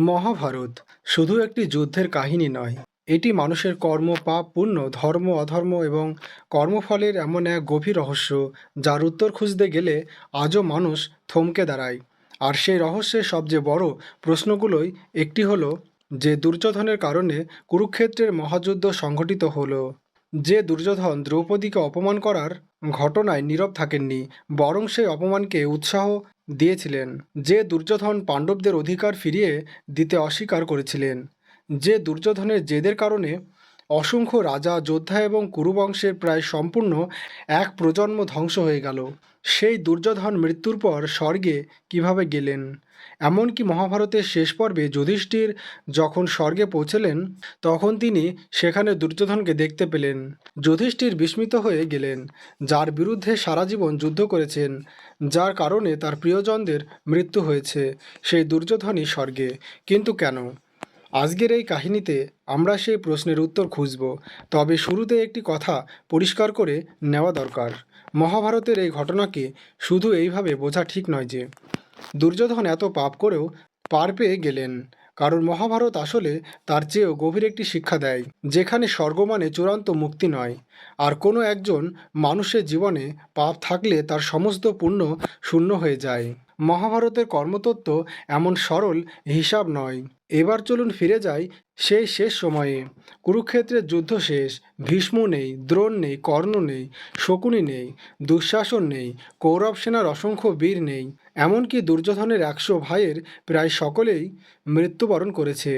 মহাভারত শুধু একটি যুদ্ধের কাহিনী নয়, এটি মানুষের কর্ম, পাপ, পুণ্য, ধর্ম, অধর্ম এবং কর্মফলের এমন এক গভীর রহস্য যার উত্তর খুঁজতে গেলে আজও মানুষ থমকে দাঁড়ায়। আর সেই রহস্যের সবচেয়ে বড় প্রশ্নগুলোই একটি হলো যে দুর্যোধনের কারণে কুরুক্ষেত্রের মহাযুদ্ধ সংঘটিত হলো। যে দুর্যোধন দ্রৌপদীকে অপমান করার ঘটনায় নীরব থাকেননি, বরং সেই অপমানকে উৎসাহ দিয়েছিলেন। যে দুর্যোধন পাণ্ডবদের অধিকার ফিরিয়ে দিতে অস্বীকার করেছিলেন। যে দুর্যোধনের জেদের কারণে অসংখ্য রাজা, যোদ্ধা এবং কুরুবংশের প্রায় সম্পূর্ণ এক প্রজন্ম ধ্বংস হয়ে গেল। সেই দুর্যোধন মৃত্যুর পর স্বর্গে কিভাবে গেলেন? এমনকি মহাভারতের শেষ পর্বে যুধিষ্ঠির যখন স্বর্গে পৌঁছলেন, তখন তিনি সেখানে দুর্যোধনকে দেখতে পেলেন। যুধিষ্ঠির বিস্মিত হয়ে গেলেন, যার বিরুদ্ধে সারা জীবন যুদ্ধ করেছেন, যার কারণে তার প্রিয়জনদের মৃত্যু হয়েছে, সেই দুর্যোধনই স্বর্গে। কিন্তু কেন? আজকের এই কাহিনীতে আমরা সেই প্রশ্নের উত্তর খুঁজব। তবে শুরুতে একটি কথা পরিষ্কার করে নেওয়া দরকার। মহাভারতের এই ঘটনাকে শুধু এইভাবে বোঝা ঠিক নয় যে দুর্যোধন এত পাপ করেও পার পেয়ে গেলেন। কারণ মহাভারত আসলে তার চেয়েও গভীর একটি শিক্ষা দেয়, যেখানে স্বর্গ মানে চূড়ান্ত মুক্তি নয়, আর কোনো একজন মানুষের জীবনে পাপ থাকলে তার সমস্ত পুণ্য শূন্য হয়ে যায়। মহাভারতের কর্মতত্ত্ব এমন সরল হিসাব নয়। এবার চলুন ফিরে যাই সেই শেষ সময়ে। কুরুক্ষেত্রের যুদ্ধ শেষ। ভীষ্ম নেই, দ্রোণ নেই, কর্ণ নেই, শকুনি নেই, দুঃশাসন নেই, কৌরব সেনার অসংখ্য বীর নেই, এমনকি দুর্যোধনের ১০০ ভাইয়ের প্রায় সকলেই মৃত্যুবরণ করেছে।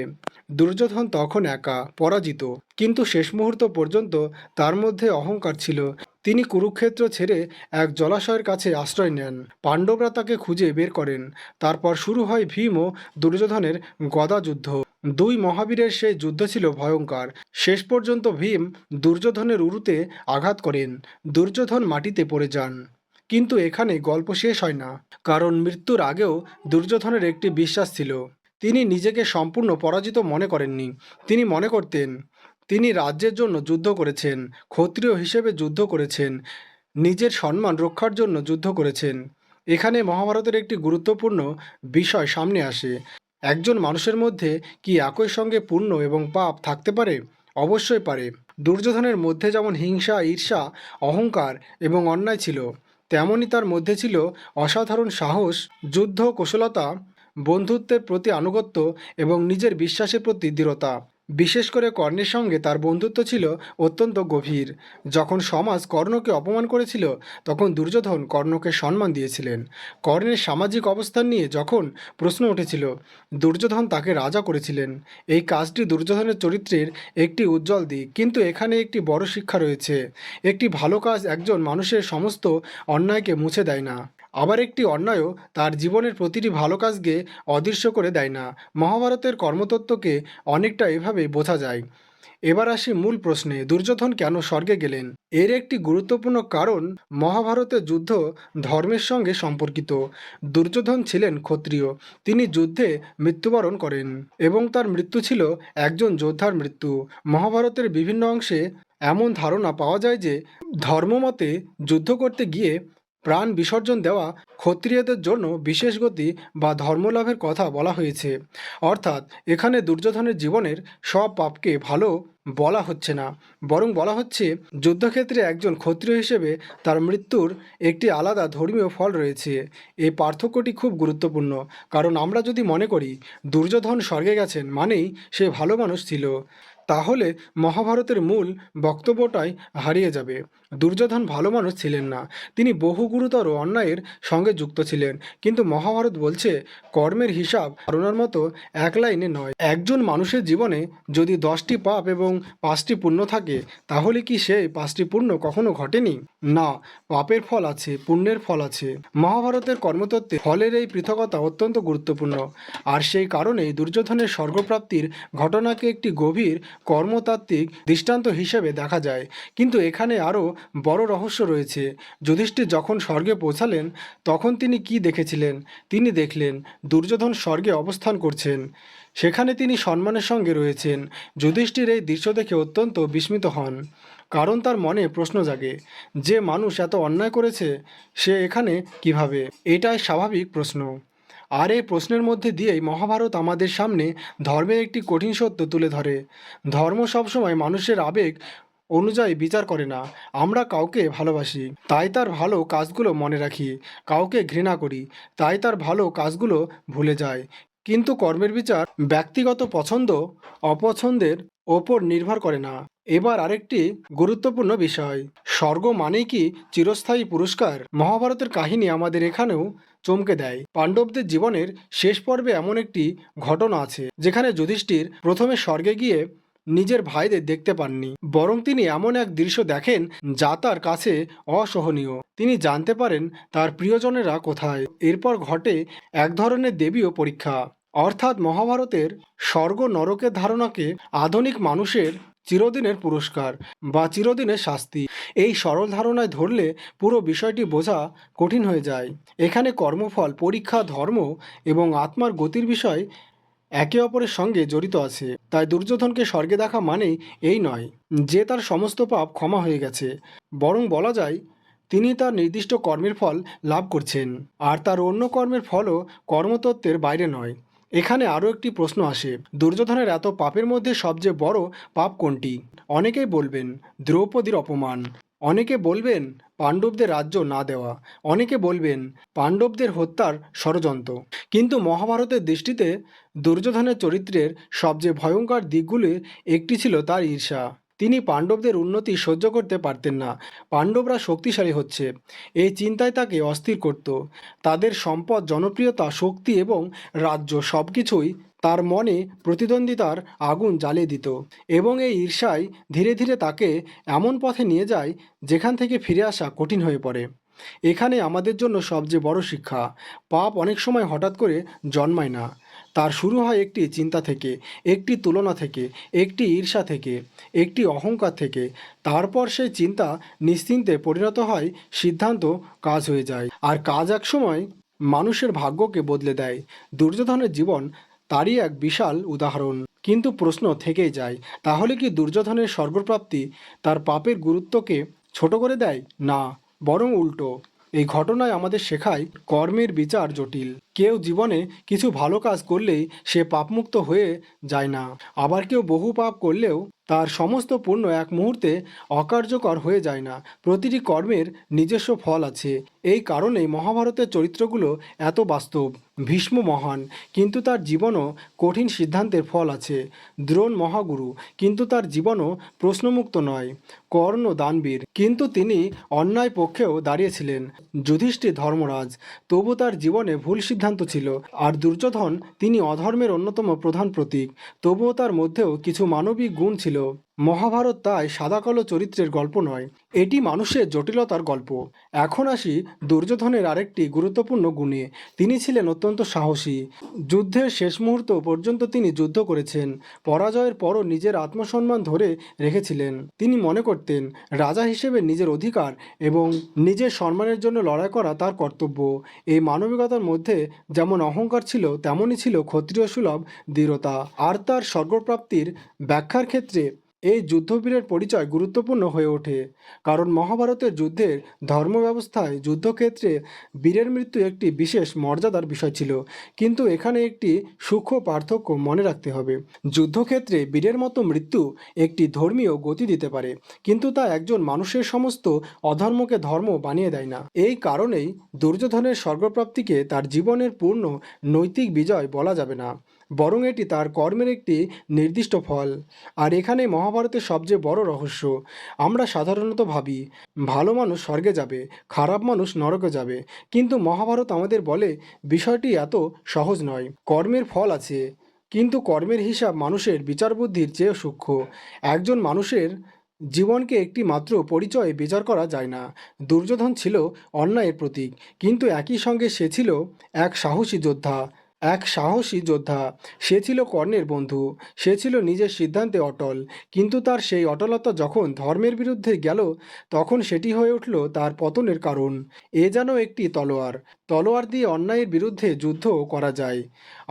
দুর্যোধন তখন একা, পরাজিত, কিন্তু শেষ মুহূর্ত পর্যন্ত তার মধ্যে অহংকার ছিল। তিনি কুরুক্ষেত্র ছেড়ে এক জলাশয়ের কাছে আশ্রয় নেন। পাণ্ডবরা তাকে খুঁজে বের করেন। তারপর শুরু হয় ভীম ও দুর্যোধনের গদা যুদ্ধ। দুই মহাবীরের সেই যুদ্ধ ছিল ভয়ঙ্কর। শেষ পর্যন্ত ভীম দুর্যোধনের উরুতে আঘাত করেন। দুর্যোধন মাটিতে পড়ে যান। কিন্তু এখানে গল্প শেষ হয় না, কারণ মৃত্যুর আগেও দুর্যোধনের একটি বিশ্বাস ছিল। তিনি নিজেকে সম্পূর্ণ পরাজিত মনে করেননি। তিনি মনে করতেন তিনি রাজ্যের জন্য যুদ্ধ করেছেন, ক্ষত্রিয় হিসেবে যুদ্ধ করেছেন, নিজের সম্মান রক্ষার জন্য যুদ্ধ করেছেন। এখানে মহাভারতের একটি গুরুত্বপূর্ণ বিষয় সামনে আসে। একজন মানুষের মধ্যে কি একই সঙ্গে পুণ্য এবং পাপ থাকতে পারে? অবশ্যই পারে। দুর্যোধনের মধ্যে যেমন হিংসা, ঈর্ষা, অহংকার এবং অন্যায় ছিল, তেমনই তার মধ্যে ছিল অসাধারণ সাহস, যুদ্ধ কৌশলতা, বন্ধুত্বের প্রতি আনুগত্য এবং নিজের বিশ্বাসের প্রতি দৃঢ়তা। বিশেষ করে কর্ণের সঙ্গে তার বন্ধুত্ব ছিল অত্যন্ত গভীর। যখন সমাজ কর্ণকে অপমান করেছিল, তখন দুর্যোধন কর্ণকে সম্মান দিয়েছিলেন। কর্ণের সামাজিক অবস্থান নিয়ে যখন প্রশ্ন উঠেছিল, দুর্যোধন তাকে রাজা করেছিলেন। এই কাজটি দুর্যোধনের চরিত্রের একটি উজ্জ্বল দিক। কিন্তু এখানে একটি বড় শিক্ষা রয়েছে। একটি ভালো কাজ একজন মানুষের সমস্ত অন্যায়কে মুছে দেয় না। আবার একটি অন্যায়ও তার জীবনের প্রতিটি ভালো কাজকে অদৃশ্য করে দেয় না। মহাভারতের কর্মতত্ত্বকে অনেকটা এভাবেই বোঝা যায়। এবার আসি মূল প্রশ্নে, দুর্যোধন কেন স্বর্গে গেলেন? এর একটি গুরুত্বপূর্ণ কারণ মহাভারতের যুদ্ধ ধর্মের সঙ্গে সম্পর্কিত। দুর্যোধন ছিলেন ক্ষত্রিয়। তিনি যুদ্ধে মৃত্যুবরণ করেন এবং তার মৃত্যু ছিল একজন যোদ্ধার মৃত্যু। মহাভারতের বিভিন্ন অংশে এমন ধারণা পাওয়া যায় যে ধর্মমতে যুদ্ধ করতে গিয়ে প্রাণ বিসর্জন দেওয়া ক্ষত্রিয়দের জন্য বিশেষ গতি বা ধর্মলাভের কথা বলা হয়েছে। অর্থাৎ এখানে দুর্যোধনের জীবনের সব পাপকে ভালো বলা হচ্ছে না, বরং বলা হচ্ছে যুদ্ধক্ষেত্রে একজন ক্ষত্রিয় হিসেবে তার মৃত্যুর একটি আলাদা ধর্মীয় ফল রয়েছে। এই পার্থক্যটি খুব গুরুত্বপূর্ণ, কারণ আমরা যদি মনে করি দুর্যোধন স্বর্গে গেছেন মানেই সে ভালো মানুষ ছিল, তাহলে মহাভারতের মূল বক্তব্যটাই হারিয়ে যাবে। দুর্যোধন ভালো মানুষ ছিলেন না, তিনি বহু গুরুতর অন্যায়ের সঙ্গে যুক্ত ছিলেন। কিন্তু মহাভারত বলছে কর্মের হিসাব ধারণার মতো এক লাইনে নয়। একজন মানুষের জীবনে যদি 10টি পাপ এবং 5টি পুণ্য থাকে, তাহলে কি সেই 5টি পুণ্য কখনো ঘটেনি? না, পাপের ফল আছে, পুণ্যের ফল আছে। মহাভারতের কর্মতত্ত্বে ফলের এই পৃথকতা অত্যন্ত গুরুত্বপূর্ণ। আর সেই কারণেই দুর্যোধনের স্বর্গপ্রাপ্তির ঘটনাকে একটি গভীর কর্মতাত্ত্বিক দৃষ্টান্ত হিসেবে দেখা যায়। কিন্তু এখানে আরও বড় রহস্য রয়েছে। যুধিষ্ঠির যখন স্বর্গে পৌঁছালেন, তখন তিনি কি দেখেছিলেন? তিনি দেখলেন দুর্যোধন স্বর্গে অবস্থান করছেন। সেখানে তিনি সম্মানের সঙ্গে রয়েছেন। যুধিষ্ঠির এই দৃশ্য দেখে অত্যন্ত বিস্মিত হন, কারণ তার মনে প্রশ্ন জাগে, যে মানুষ এত অন্যায় করেছে সে এখানে কিভাবে? এটাই স্বাভাবিক প্রশ্ন। আর এই প্রশ্নের মধ্যে দিয়েই মহাভারত আমাদের সামনে ধর্মের একটি কঠিন সত্য তুলে ধরে। ধর্ম সবসময় মানুষের আবেগ অনুযায়ী বিচার করে না। আমরা কাউকে ভালোবাসি, তাই তার ভালো কাজগুলো মনে রাখি। কাউকে ঘৃণা করি, তাই তার ভালো কাজগুলো ভুলে যায়। কিন্তু কর্মের বিচার ব্যক্তিগত পছন্দ অপছন্দের ওপর নির্ভর করে না। এবার আরেকটি গুরুত্বপূর্ণ বিষয়, স্বর্গ মানেই কি চিরস্থায়ী পুরস্কার? মহাভারতের কাহিনী আমাদের এখানেও চমকে দেয়। পাণ্ডবদের জীবনের শেষ পর্বে এমন একটি ঘটনা আছে যেখানে যুধিষ্ঠির প্রথমে স্বর্গে গিয়ে নিজের ভাইদের দেখতে পাননি, বরং তিনি এমন এক দৃশ্য দেখেন যা তার কাছে অসহনীয়। তিনি জানতে পারেন তার প্রিয়জনেরা কোথায়। এরপর ঘটে এক ধরনের দেবীয় পরীক্ষা, অর্থাৎ মহাভারতের স্বর্গ নরকের ধারণাকে আধুনিক মানুষের চিরদিনের পুরস্কার বা চিরদিনের শাস্তি, এই সরল ধারণায় ধরলে পুরো বিষয়টি বোঝা কঠিন হয়ে যায়। এখানে কর্মফল, পরীক্ষা, ধর্ম এবং আত্মার গতির বিষয় একে অপরের সঙ্গে জড়িত আছে। তাই দুর্যোধনকে স্বর্গে দেখা মানেই এই নয় যে তার সমস্ত পাপ ক্ষমা হয়ে গেছে, বরং বলা যায় তিনি তার নির্দিষ্ট কর্মের ফল লাভ করছেন, আর তার অন্য কর্মের ফলও কর্মতত্ত্বের বাইরে নয়। এখানে আরও একটি প্রশ্ন আসে, দুর্যোধনের এত পাপের মধ্যে সবচেয়ে বড় পাপ কোনটি? অনেকেই বলবেন দ্রৌপদীর অপমান, অনেকে বলবেন পাণ্ডবদের রাজ্য না দেওয়া, অনেকে বলবেন পাণ্ডবদের হত্যার ষড়যন্ত্র। কিন্তু মহাভারতের দৃষ্টিতে দুর্যোধনের চরিত্রের সবচেয়ে ভয়ঙ্কর দিকগুলির একটি ছিল তার ঈর্ষা। তিনি পাণ্ডবদের উন্নতি সহ্য করতে পারতেন না। পাণ্ডবরা শক্তিশালী হচ্ছে, এই চিন্তায় তাকে অস্থির করত। তাদের সম্পদ, জনপ্রিয়তা, শক্তি এবং রাজ্য সবকিছুই তার মনে প্রতিদ্বন্দ্বিতার আগুন জ্বালিয়ে দিত, এবং এই ঈর্ষাই ধীরে ধীরে তাকে এমন পথে নিয়ে যায় যেখান থেকে ফিরে আসা কঠিন হয়ে পড়ে। এখানে আমাদের জন্য সবচেয়ে বড় শিক্ষা, পাপ অনেক সময় হঠাৎ করে জন্মায় না। তার শুরু হয় একটি চিন্তা থেকে, একটি তুলনা থেকে, একটি ঈর্ষা থেকে, একটি অহংকার থেকে। তারপর সেই চিন্তা নিশ্চিন্তে পরিণত হয় সিদ্ধান্ত, কাজ হয়ে যায়, আর কাজ একসময় মানুষের ভাগ্যকে বদলে দেয়। দুর্যোধনের জীবন তারই এক বিশাল উদাহরণ। কিন্তু প্রশ্ন থেকেই যায়, তাহলে কি দুর্যোধনের স্বর্গপ্রাপ্তি তার পাপের গুরুত্বকে ছোট করে দেয়? না, বরং উল্টো। এই ঘটনায় আমাদের শেখায় কর্মের বিচার জটিল। কেউ জীবনে কিছু ভালো কাজ করলেই সে পাপমুক্ত হয়ে যায় না, আবার কেউ বহু পাপ করলেও তার সমস্ত পুণ্য এক মুহূর্তে অকার্যকর হয়ে যায় না। প্রতিটি কর্মের নিজস্ব ফল আছে। এই কারণেই মহাভারতের চরিত্রগুলো এত বাস্তব। ভীষ্ম মহান, কিন্তু তার জীবনও কঠিন সিদ্ধান্তের ফল আছে। দ্রোণ মহাগুরু, কিন্তু তার জীবনও প্রশ্নমুক্ত নয়। কর্ণ দানবীর, কিন্তু তিনি অন্যায় পক্ষেও দাঁড়িয়েছিলেন। যুধিষ্ঠির ধর্মরাজ, তবু তার জীবনে ভুল সিদ্ধান্ত ছিল। আর দুর্যোধন, তিনি অধর্মের অন্যতম প্রধান প্রতীক, তবুও তার মধ্যেও কিছু মানবিক গুণ ছিল। মহাভারত তাই সাদাকালো চরিত্রের গল্প নয়, এটি মানুষের জটিলতার গল্প। এখন আসি দুর্যোধনের আরেকটি গুরুত্বপূর্ণ গুণে। তিনি ছিলেন অত্যন্ত সাহসী। যুদ্ধের শেষ মুহূর্ত পর্যন্ত তিনি যুদ্ধ করেছেন। পরাজয়ের পরও নিজের আত্মসম্মান ধরে রেখেছিলেন। তিনি মনে করতেন রাজা হিসেবে নিজের অধিকার এবং নিজের সম্মানের জন্য লড়াই করা তার কর্তব্য। এই মানবিকতার মধ্যে যেমন অহংকার ছিল, তেমনই ছিল ক্ষত্রিয় সুলভ দৃঢ়তা। আর তার স্বর্গপ্রাপ্তির ব্যাখ্যার ক্ষেত্রে এই যুদ্ধবীরের পরিচয় গুরুত্বপূর্ণ হয়ে ওঠে, কারণ মহাভারতের যুদ্ধের ধর্মব্যবস্থায় যুদ্ধক্ষেত্রে বীরের মৃত্যু একটি বিশেষ মর্যাদার বিষয় ছিল। কিন্তু এখানে একটি সূক্ষ্ম পার্থক্য মনে রাখতে হবে। যুদ্ধক্ষেত্রে বীরের মতো মৃত্যু একটি ধর্মীয় গতি দিতে পারে, কিন্তু তা একজন মানুষের সমস্ত অধর্মকে ধর্ম বানিয়ে দেয় না। এই কারণেই দুর্যোধনের স্বর্গপ্রাপ্তিকে তার জীবনের পূর্ণ নৈতিক বিজয় বলা যাবে না, বরং এটি তার কর্মের একটি নির্দিষ্ট ফল। আর এখানে মহাভারতের সবচেয়ে বড় রহস্য। আমরা সাধারণত ভাবি ভালো মানুষ স্বর্গে যাবে, খারাপ মানুষ নরকে যাবে, কিন্তু মহাভারত আমাদের বলে বিষয়টি এত সহজ নয়। কর্মের ফল আছে, কিন্তু কর্মের হিসাব মানুষের বিচার বুদ্ধির চেয়ে সূক্ষ্ম। একজন মানুষের জীবনকে একটি মাত্র পরিচয়ে বিচার করা যায় না। দুর্যোধন ছিল অন্যায়ের প্রতীক, কিন্তু একই সঙ্গে সে ছিল এক সাহসী যোদ্ধা। এক সাহসী যোদ্ধা। সে ছিল কর্ণের বন্ধু। সে ছিল নিজের সিদ্ধান্তে অটল। কিন্তু তার সেই অটলতা যখন ধর্মের বিরুদ্ধে গেল, তখন সেটি হয়ে উঠল তার পতনের কারণ। এ যেন একটি তলোয়ার। তলোয়ার দিয়ে অন্যায়ের বিরুদ্ধে যুদ্ধ করা যায়,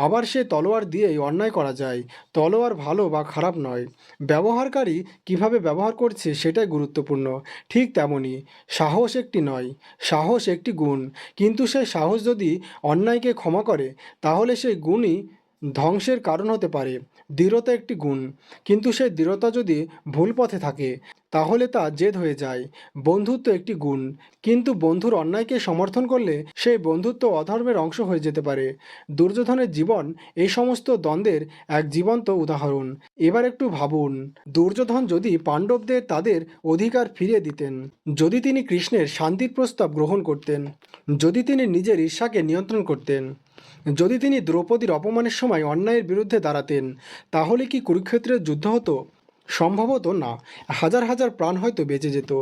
আবার সে তলোয়ার দিয়েই অন্যায় করা যায়। তলোয়ার ভালো বা খারাপ নয়, ব্যবহারকারী কিভাবে ব্যবহার করছে সেটাই গুরুত্বপূর্ণ। ঠিক তেমনই সাহস একটি নয়, সাহস একটি গুণ। কিন্তু সেই সাহস যদি অন্যায়কে ক্ষমা করে, তাহলে সেই গুণই ধ্বংসের কারণ হতে পারে। দৃঢ়তা একটি গুণ, কিন্তু সেই দৃঢ়তা যদি ভুল পথে থাকে, তাহলে তা জেদ হয়ে যায়। বন্ধুত্ব একটি গুণ, কিন্তু বন্ধুর অন্যায়কে সমর্থন করলে সেই বন্ধুত্ব অধর্মের অংশ হয়ে যেতে পারে। দুর্যোধনের জীবন এই সমস্ত দ্বন্দ্বের এক জীবন্ত উদাহরণ। এবার একটু ভাবুন, দুর্যোধন যদি পাণ্ডবদের তাদের অধিকার ফিরিয়ে দিতেন, যদি তিনি কৃষ্ণের শান্তির প্রস্তাব গ্রহণ করতেন, যদি তিনি নিজের ঈর্ষাকে নিয়ন্ত্রণ করতেন, যদি তিনি দ্রৌপদীর অপমানের সময় অন্যায়ের বিরুদ্ধে দাঁড়াতেন, তাহলে কি কুরুক্ষেত্রের যুদ্ধ হতো? সম্ভবত না। হাজার হাজার প্রাণ হয়তো বেঁচে যেত,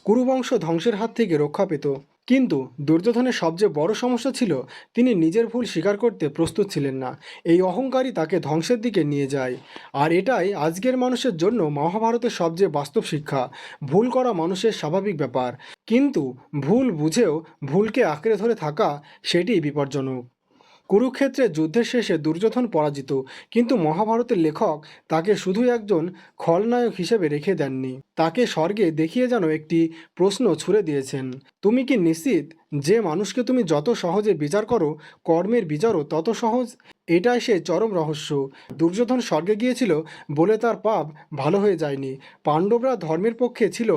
কুরুবংশ ধ্বংসের হাত থেকে রক্ষা পেত। কিন্তু দুর্যোধনের সবচেয়ে বড় সমস্যা ছিল তিনি নিজের ভুল স্বীকার করতে প্রস্তুত ছিলেন না। এই অহংকারই তাকে ধ্বংসের দিকে নিয়ে যায়। আর এটাই আজকের মানুষের জন্য মহাভারতের সবচেয়ে বাস্তব শিক্ষা। ভুল করা মানুষের স্বাভাবিক ব্যাপার, কিন্তু ভুল বুঝেও ভুলকে আঁকড়ে ধরে থাকা, সেটি বিপজ্জনক। কুরুক্ষেত্রের যুদ্ধের শেষে দুর্যোধন পরাজিত, কিন্তু মহাভারতের লেখক তাকে শুধু একজন খলনায়ক হিসেবে রেখে দেননি। তাকে স্বর্গে দেখিয়ে যেন একটি প্রশ্ন ছুড়ে দিয়েছেন, তুমি কি নিশ্চিত যে মানুষকে তুমি যত সহজে বিচার করো, কর্মের বিচারও তত সহজ? এটাই সে চরম রহস্য। দুর্যোধন স্বর্গে গিয়েছিল বলে তার পাপ ভালো হয়ে যায়নি। পাণ্ডবরা ধর্মের পক্ষে ছিল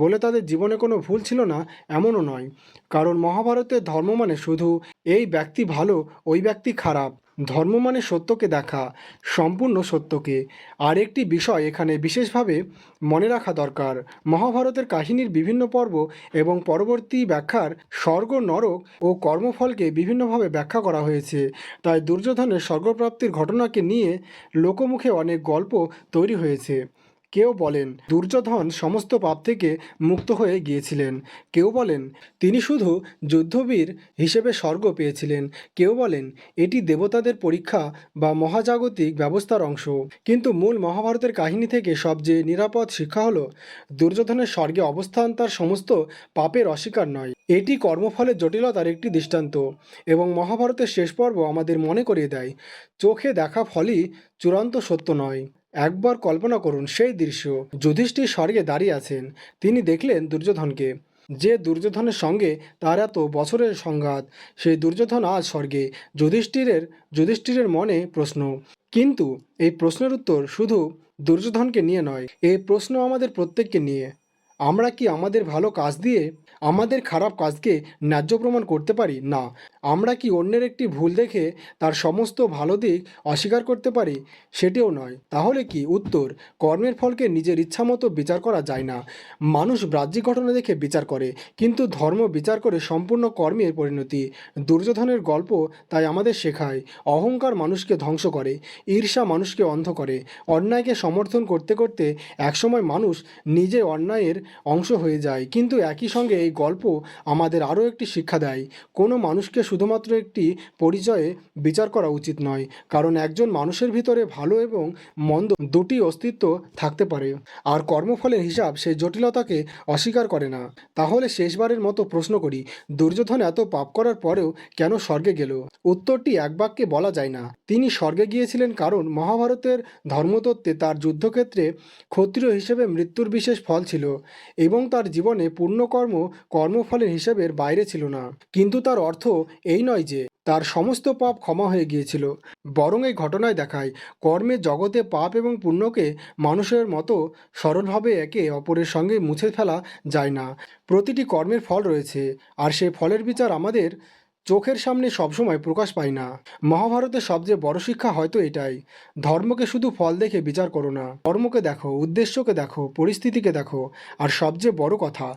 বলে তাদের জীবনে কোনো ভুল ছিল না, এমনও নয়। কারণ মহাভারতের ধর্ম মানে শুধু এই ব্যক্তি ভালো, ওই ব্যক্তি খারাপ। ধর্ম মানে সত্যকে দেখা, সম্পূর্ণ সত্যকে। আর একটি বিষয় এখানে বিশেষভাবে মনে রাখা দরকার, মহাভারতের কাহিনীর বিভিন্ন পর্ব এবং পরবর্তী ব্যাখ্যার স্বর্গ, নরক ও কর্মফলকে বিভিন্নভাবে ব্যাখ্যা করা হয়েছে। তাই দুর্যোধনের স্বর্গপ্রাপ্তির ঘটনাকে নিয়ে লোকমুখে অনেক গল্প তৈরি হয়েছে। কেউ বলেন দুর্যোধন সমস্ত পাপ থেকে মুক্ত হয়ে গিয়েছিলেন, কেউ বলেন তিনি শুধু যুদ্ধবীর হিসেবে স্বর্গ পেয়েছিলেন, কেউ বলেন এটি দেবতাদের পরীক্ষা বা মহাজাগতিক ব্যবস্থার অংশ। কিন্তু মূল মহাভারতের কাহিনী থেকে সবচেয়ে নিরাপদ শিক্ষা হলো দুর্যোধনের স্বর্গে অবস্থান তার সমস্ত পাপের অস্বীকার নয়, এটি কর্মফলের জটিলতার একটি দৃষ্টান্ত। এবং মহাভারতের শেষ পর্ব আমাদের মনে করিয়ে দেয়, চোখে দেখা ফলই চূড়ান্ত সত্য নয়। একবার কল্পনা করুন সেই দৃশ্য, যুধিষ্ঠির স্বর্গে দাঁড়িয়ে আছেন। তিনি দেখলেন দুর্যোধনকে, যে দুর্যোধনের সঙ্গে তার এত বছরের সংঘাত, সেই দুর্যোধন আজ স্বর্গে। যুধিষ্ঠিরের মনে প্রশ্ন, কিন্তু এই প্রশ্নের উত্তর শুধু দুর্যোধনকে নিয়ে নয়, এই প্রশ্ন আমাদের প্রত্যেককে নিয়ে। আমরা কি আমাদের ভালো কাজ দিয়ে আমাদের খারাপ কাজকে ন্যায্য প্রমাণ করতে পারি? না। আমরা কি অন্যের একটি ভুল দেখে তার সমস্ত ভালো দিক অস্বীকার করতে পারি? সেটিও নয়। তাহলে কি উত্তর, কর্মের ফলকে নিজের ইচ্ছামতো বিচার করা যায় না। মানুষ বাহ্যিক ঘটনা দেখে বিচার করে, কিন্তু ধর্ম বিচার করে সম্পূর্ণ কর্মের পরিণতি। দুর্যোধনের গল্প তাই আমাদের শেখায়, অহংকার মানুষকে ধ্বংস করে, ঈর্ষা মানুষকে অন্ধ করে, অন্যায়কে সমর্থন করতে করতে একসময় মানুষ নিজে অন্যায়ের অংশ হয়ে যায়। কিন্তু একই সঙ্গে এই গল্প আমাদের আরও একটি শিক্ষা দেয়, কোনো মানুষকে শুধুমাত্র একটি পরিচয়ে বিচার করা উচিত নয়, কারণ একজন মানুষের ভিতরে ভালো এবং মন্দ দুটি অস্তিত্ব থাকতে পারে, আর কর্মফলের হিসাব সেই জটিলতাকে অস্বীকার করে না। তাহলে শেষবারের মতো প্রশ্ন করি, দুর্যোধন এত পাপ করার পরেও কেন স্বর্গে গেল? উত্তরটি এক বাক্যে বলা যায় না। তিনি স্বর্গে গিয়েছিলেন কারণ মহাভারতের ধর্মতত্ত্বে তার যুদ্ধক্ষেত্রে ক্ষত্রিয় হিসেবে মৃত্যুর বিশেষ ফল ছিল, এবং তার জীবনে পূর্ণকর্ম কর্মফলের হিসেবের বাইরে ছিল না। কিন্তু তার অর্থ এই নয় যে তার সমস্ত পাপ ক্ষমা হয়ে গিয়েছিল, বরং এই ঘটনায় দেখায় কর্মের জগতে পাপ এবং পুণ্যকে মানুষের মতো সরলভাবে একে অপরের সঙ্গে মুছে ফেলা যায় না। প্রতিটি কর্মের ফল রয়েছে, আর সেই ফলের বিচার আমাদের চোখের সামনে সবসময় প্রকাশ পায় না। মহাভারতের সবচেয়ে বড় শিক্ষা হয়তো এটাই, ধর্মকে শুধু ফল দেখে বিচার করো না, কর্মকে দেখো, উদ্দেশ্যকে দেখো, পরিস্থিতিকে দেখো, আর সবচেয়ে বড় কথা,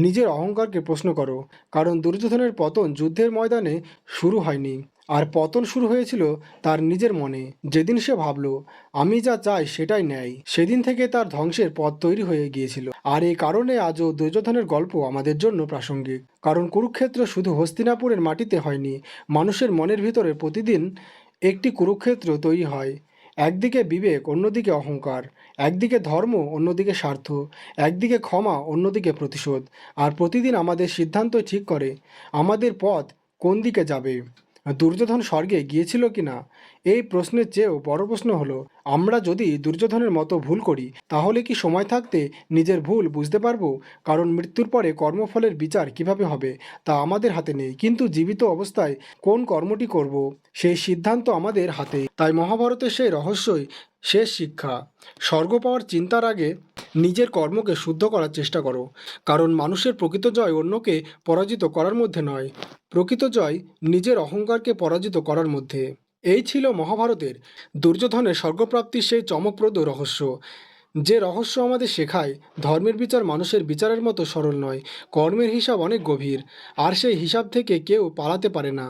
নিজের অহংকারকে প্রশ্ন করো। কারণ দুর্যোধনের পতন যুদ্ধের ময়দানে শুরু হয়নি, আর পতন শুরু হয়েছিল তার নিজের মনে। যেদিন সে ভাবল আমি যা চাই সেটাই ন্যায়, সেদিন থেকে তার ধ্বংসের পথ তৈরি হয়ে গিয়েছিল। আর এই কারণে আজও দুর্যোধনের গল্প আমাদের জন্য প্রাসঙ্গিক, কারণ কুরুক্ষেত্র শুধু হস্তিনাপুরের মাটিতে হয়নি, মানুষের মনের ভিতরে প্রতিদিন একটি কুরুক্ষেত্র তৈরি হয়। একদিকে বিবেক, অন্যদিকে অহংকার, একদিকে ধর্ম, অন্যদিকে স্বার্থ, একদিকে ক্ষমা, অন্যদিকে প্রতিশোধ। আর প্রতিদিন আমাদের সিদ্ধান্ত ঠিক করে আমাদের পথ কোন দিকে যাবে। দুর্যোধন স্বর্গে গিয়েছিল কিনা এই প্রশ্নের চেয়েও বড় প্রশ্ন হলো, আমরা যদি দুর্যোধনের মতো ভুল করি তাহলে কি সময় থাকতে নিজের ভুল বুঝতে পারবো? কারণ মৃত্যুর পরে কর্মফলের বিচার কিভাবে হবে তা আমাদের হাতে নেই, কিন্তু জীবিত অবস্থায় কোন কর্মটি করব সেই সিদ্ধান্ত আমাদের হাতে। তাই মহাভারতের সেই রহস্যই শেষ শিক্ষা। স্বর্গ পাওয়ার চিন্তার আগে নিজের কর্মকে শুদ্ধ করার চেষ্টা করো, কারণ মানুষের প্রকৃত জয় অন্যকে পরাজিত করার মধ্যে নয়, প্রকৃত জয় নিজের অহংকারকে পরাজিত করার মধ্যে। এই ছিল মহাভারতের দুর্যোধনের স্বর্গপ্রাপ্তির সেই চমকপ্রদ রহস্য, যে রহস্য আমাদের শেখায় ধর্মের বিচার মানুষের বিচারের মতো সরল নয়, কর্মের হিসাব অনেক গভীর, আর সেই হিসাব থেকে কেউ পালাতে পারে না।